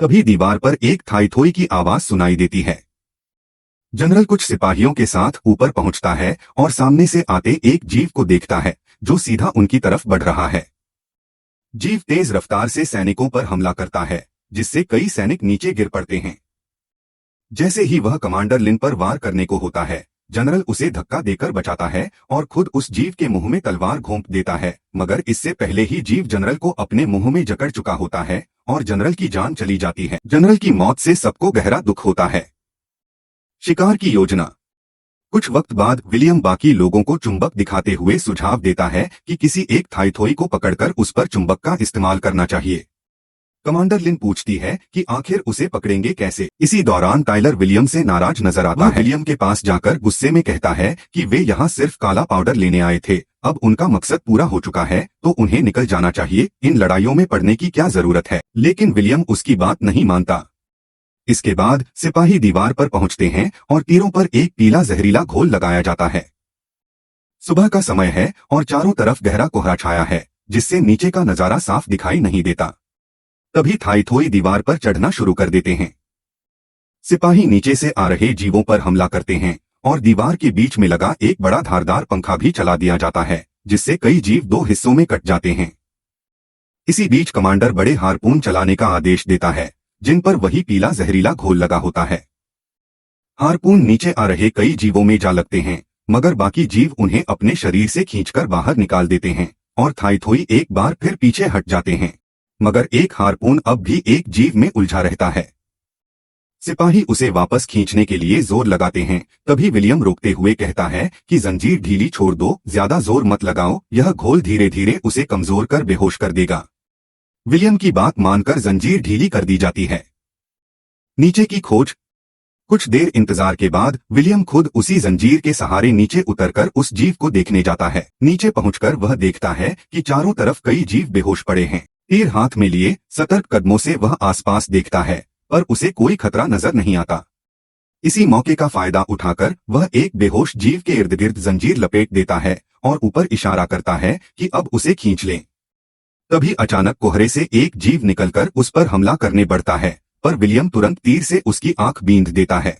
तभी दीवार पर एक थाई थोई की आवाज सुनाई देती है। जनरल कुछ सिपाहियों के साथ ऊपर पहुंचता है और सामने से आते एक जीव को देखता है जो सीधा उनकी तरफ बढ़ रहा है। जीव तेज रफ्तार से सैनिकों पर हमला करता है, जिससे कई सैनिक नीचे गिर पड़ते हैं। जैसे ही वह कमांडर लिन पर वार करने को होता है, जनरल उसे धक्का देकर बचाता है और खुद उस जीव के मुंह में तलवार घोंप देता है, मगर इससे पहले ही जीव जनरल को अपने मुंह में जकड़ चुका होता है और जनरल की जान चली जाती है। जनरल की मौत से सबको गहरा दुख होता है। शिकार की योजना। कुछ वक्त बाद विलियम बाकी लोगों को चुंबक दिखाते हुए सुझाव देता है कि किसी एक थाईथोई को पकड़कर उस पर चुंबक का इस्तेमाल करना चाहिए। कमांडर लिन पूछती है कि आखिर उसे पकड़ेंगे कैसे। इसी दौरान टाइलर विलियम से नाराज नजर आता है। विलियम के पास जाकर गुस्से में कहता है कि वे यहाँ सिर्फ काला पाउडर लेने आए थे, अब उनका मकसद पूरा हो चुका है तो उन्हें निकल जाना चाहिए, इन लड़ाइयों में पड़ने की क्या जरूरत है। लेकिन विलियम उसकी बात नहीं मानता। इसके बाद सिपाही दीवार पर पहुंचते हैं और तीरों पर एक पीला जहरीला घोल लगाया जाता है। सुबह का समय है और चारों तरफ गहरा कोहरा छाया है, जिससे नीचे का नजारा साफ दिखाई नहीं देता। तभी थाईथोई दीवार पर चढ़ना शुरू कर देते हैं। सिपाही नीचे से आ रहे जीवों पर हमला करते हैं और दीवार के बीच में लगा एक बड़ा धारदार पंखा भी चला दिया जाता है, जिससे कई जीव दो हिस्सों में कट जाते हैं। इसी बीच कमांडर बड़े हारपून चलाने का आदेश देता है, जिन पर वही पीला जहरीला घोल लगा होता है। हारपून नीचे आ रहे कई जीवों में जा लगते हैं, मगर बाकी जीव उन्हें अपने शरीर से खींचकर बाहर निकाल देते हैं और थाईथोई एक बार फिर पीछे हट जाते हैं, मगर एक हारपून अब भी एक जीव में उलझा रहता है। सिपाही उसे वापस खींचने के लिए जोर लगाते हैं, तभी विलियम रोकते हुए कहता है कि जंजीर ढीली छोड़ दो, ज्यादा जोर मत लगाओ, यह घोल धीरे धीरे उसे कमजोर कर बेहोश कर देगा। विलियम की बात मानकर जंजीर ढीली कर दी जाती है। नीचे की खोज। कुछ देर इंतजार के बाद विलियम खुद उसी जंजीर के सहारे नीचे उतरकर उस जीव को देखने जाता है। नीचे पहुंचकर वह देखता है कि चारों तरफ कई जीव बेहोश पड़े हैं। तीर हाथ में लिए सतर्क कदमों से वह आसपास देखता है, पर उसे कोई खतरा नजर नहीं आता। इसी मौके का फायदा उठाकर वह एक बेहोश जीव के इर्द गिर्द जंजीर लपेट देता है और ऊपर इशारा करता है कि अब उसे खींच लें। तभी अचानक कोहरे से एक जीव निकलकर उस पर हमला करने बढ़ता है, पर विलियम तुरंत तीर से उसकी आंख बींध देता है।